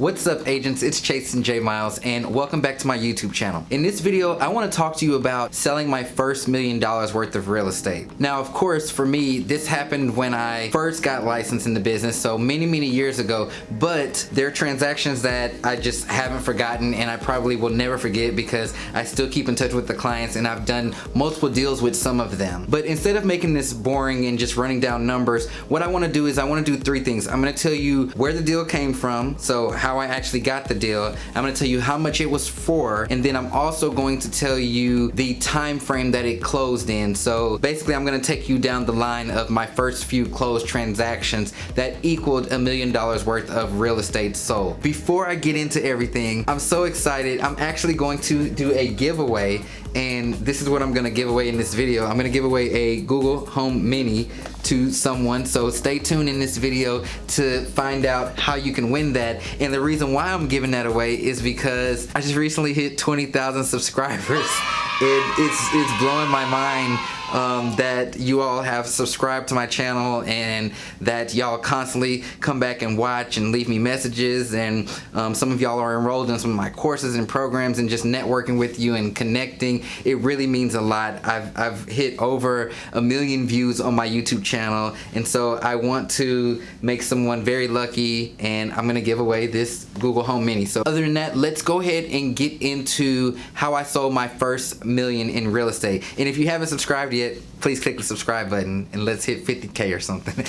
What's up, agents? It's Chasen J Miles and welcome back to my YouTube channel. In this video, I want to talk to you about selling my first $1 million worth of real estate. Now, of course, for me, this happened when I first got licensed in the business, so many years ago, but there are transactions that I just haven't forgotten and I probably will never forget because I still keep in touch with the clients and I've done multiple deals with some of them. But instead of making this boring and just running down numbers, what I want to do is I want to do three things. I'm going to tell you where the deal came from, so how I actually got the deal. I'm going to tell you how much it was for, and then I'm also going to tell you the time frame that it closed in. So basically I'm going to take you down the line of my first few closed transactions that equaled $1 million worth of real estate sold. Before I get into everything, I'm so excited. I'm actually going to do a giveaway, and this is what I'm going to give away in this video. I'm going to give away a Google Home Mini to someone, so stay tuned in this video to find out how you can win that. And the reason why I'm giving that away is because I just recently hit 20,000 subscribers. It's blowing my mind that you all have subscribed to my channel and that y'all constantly come back and watch and leave me messages, and some of y'all are enrolled in some of my courses and programs and just networking with you and connecting. It really means a lot. I've hit over 1 million views on my YouTube channel, and so I want to make someone very lucky, and I'm gonna give away this Google Home Mini. So other than that, let's go ahead and get into how I sold my first $1 million in real estate. And if you haven't subscribed yet, please click the subscribe button and let's hit 50K or something.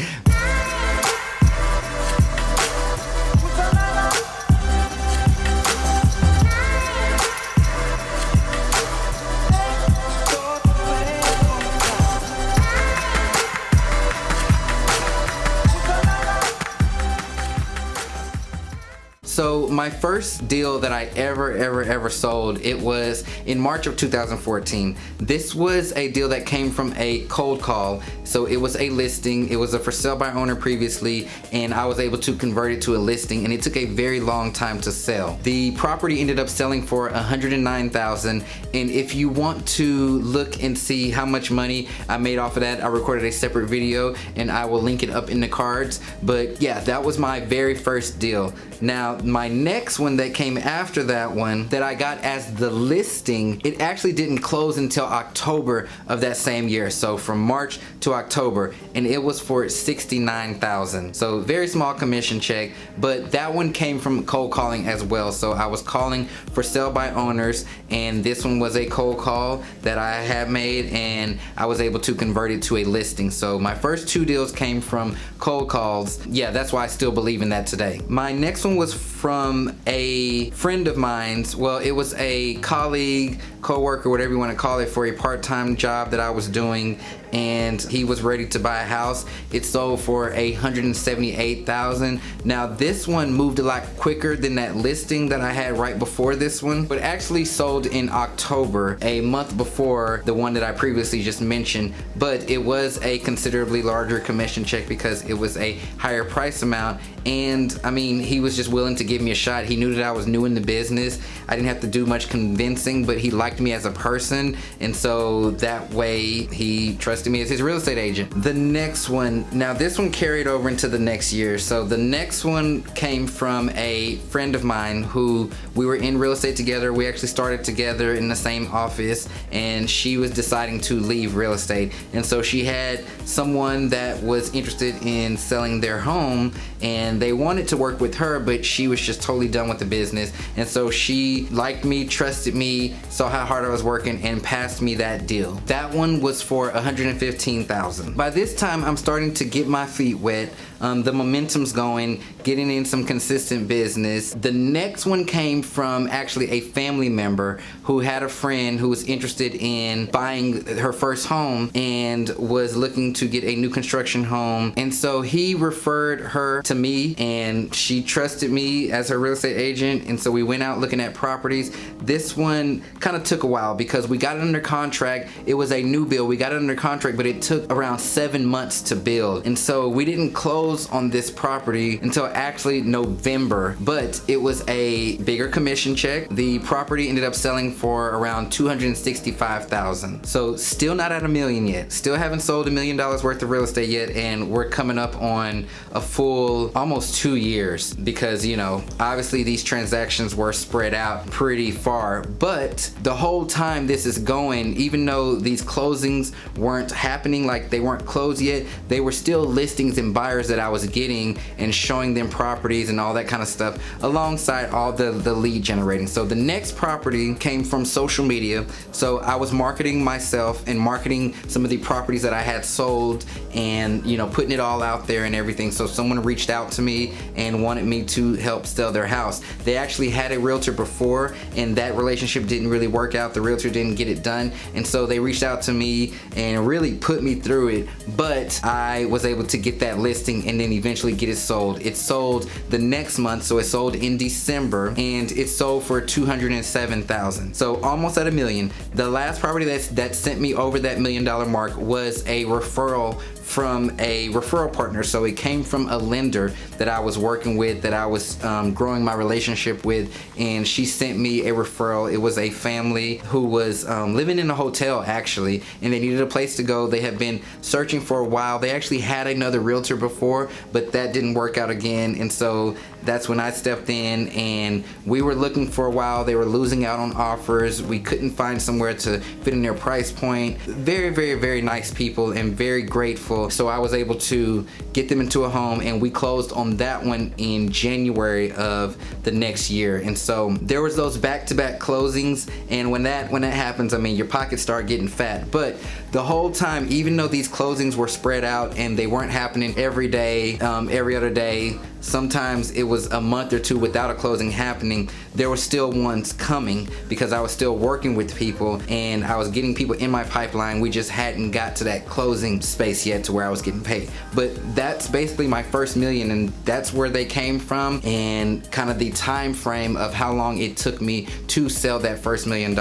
So my first deal that I ever sold, it was in March of 2014. This was a deal that came from a cold call. So it was a listing, it was a for sale by owner previously, and I was able to convert it to a listing, and it took a very long time to sell. The property ended up selling for $109,000, and if you want to look and see how much money I made off of that, I recorded a separate video and I will link it up in the cards. But yeah, that was my very first deal. Now, my next one that came after that one that I got as the listing, it actually didn't close until October of that same year. So from March to October, and it was for $69,000. So very small commission check, but that one came from cold calling as well. So I was calling for sale by owners, and this one was a cold call that I had made, and I was able to convert it to a listing. So my first two deals came from cold calls. Yeah, that's why I still believe in that today. My next one was from a friend of mine's. Well, it was a colleague, co-worker, whatever you want to call it, for a part-time job that I was doing, and he was ready to buy a house. It sold for $178,000. Now this one moved a lot quicker than that listing that I had right before this one, but actually sold in October, a month before the one that I previously just mentioned. But it was a considerably larger commission check because it was a higher price amount, and I mean, he was just willing to give me a shot. He knew that I was new in the business. I didn't have to do much convincing, but he liked me as a person, and so that way he trusted me as his real estate agent. The next one, now this one carried over into the next year. So the next one came from a friend of mine who we were in real estate together. We actually started together in the same office, and she was deciding to leave real estate, and so she had someone that was interested in selling their home, and they wanted to work with her, but she was just totally done with the business. And so she liked me, trusted me, saw how hard I was working, and passed me that deal. That one was for $115,000. By this time, I'm starting to get my feet wet. The momentum's going, getting in some consistent business. The next one came from actually a family member who had a friend who was interested in buying her first home and was looking to get a new construction home. And so he referred her to me, and she trusted me as her real estate agent. And so we went out looking at properties. This one kind of took a while because we got it under contract. It was a new build. We got it under contract, but it took around 7 months to build. And so we didn't close close on this property until actually November, but it was a bigger commission check. The property ended up selling for around $265,000. So still not at $1 million yet. Still haven't sold $1 million worth of real estate yet, and we're coming up on a full almost 2 years because, you know, obviously these transactions were spread out pretty far. But the whole time this is going, even though these closings weren't happening, like they weren't closed yet, they were still listings and buyers that I was getting and showing them properties and all that kind of stuff alongside all the lead generating. So the next property came from social media. So I was marketing myself and marketing some of the properties that I had sold and, you know, putting it all out there and everything. So someone reached out to me and wanted me to help sell their house. They actually had a realtor before and that relationship didn't really work out. The realtor didn't get it done, and so they reached out to me and really put me through it, but I was able to get that listing and then eventually get it sold. It sold the next month, so it sold in December, and it sold for $207,000. So almost at $1 million. The last property that sent me over that $1 million mark was a referral from a referral partner. So it came from a lender that I was working with, that I was growing my relationship with, and she sent me a referral. It was a family who was living in a hotel actually, and they needed a place to go. They had been searching for a while. They actually had another realtor before, but that didn't work out again, and so that's when I stepped in, and we were looking for a while. They were losing out on offers. We couldn't find somewhere to fit in their price point. Very, very, very nice people and very grateful. So I was able to get them into a home, and we closed on that one in January of the next year. And so there was those back-to-back closings, and when that happens, I mean, your pockets start getting fat. But the whole time, even though these closings were spread out and they weren't happening every day, every other day, sometimes it was a month or two without a closing happening, there were still ones coming because I was still working with people and I was getting people in my pipeline. We just hadn't got to that closing space yet to where I was getting paid. But that's basically my first $1 million, and that's where they came from, and kind of the time frame of how long it took me to sell that first $1 million.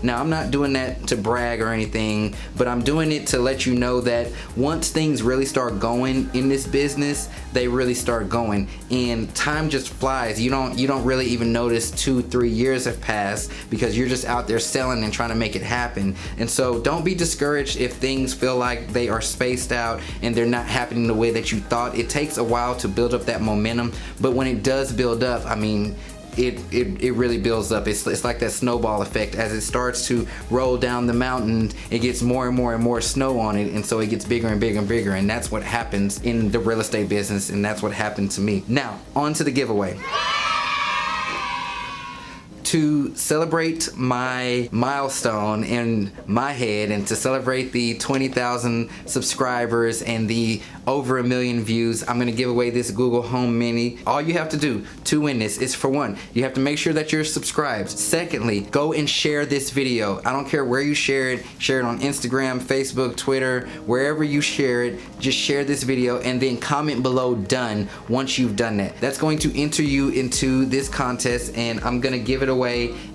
Now, I'm not doing that to brag or anything, but I'm doing it to let you know that once things really start going in this business, they really start going, and time just flies. You don't really even notice 2-3 years have passed because you're just out there selling and trying to make it happen. And so don't be discouraged if things feel like they are spaced out and they're not happening the way that you thought. It takes a while to build up that momentum, but when it does build up, I mean, it really builds up. It's like that snowball effect. As it starts to roll down the mountain, it gets more and more and more snow on it, and so it gets bigger and bigger and bigger, and that's what happens in the real estate business, and that's what happened to me. Now, on to the giveaway. To celebrate my milestone in my head and to celebrate the 20,000 subscribers and the over 1 million views, I'm gonna give away this Google Home Mini. All you have to do to win this is, for one, you have to make sure that you're subscribed. Secondly, go and share this video. I don't care where you share it on Instagram, Facebook, Twitter, wherever you share it, just share this video and then comment below "done" once you've done that. That's going to enter you into this contest, and I'm gonna give it away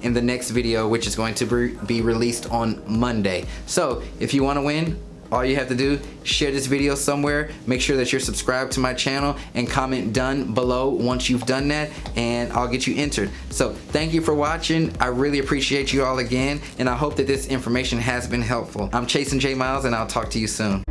in the next video, which is going to be released on Monday. So if you want to win, all you have to do, share this video somewhere, make sure that you're subscribed to my channel, and comment "done" below once you've done that, and I'll get you entered. So thank you for watching. I really appreciate you all again, and I hope that this information has been helpful. I'm Chasen J Miles, and I'll talk to you soon.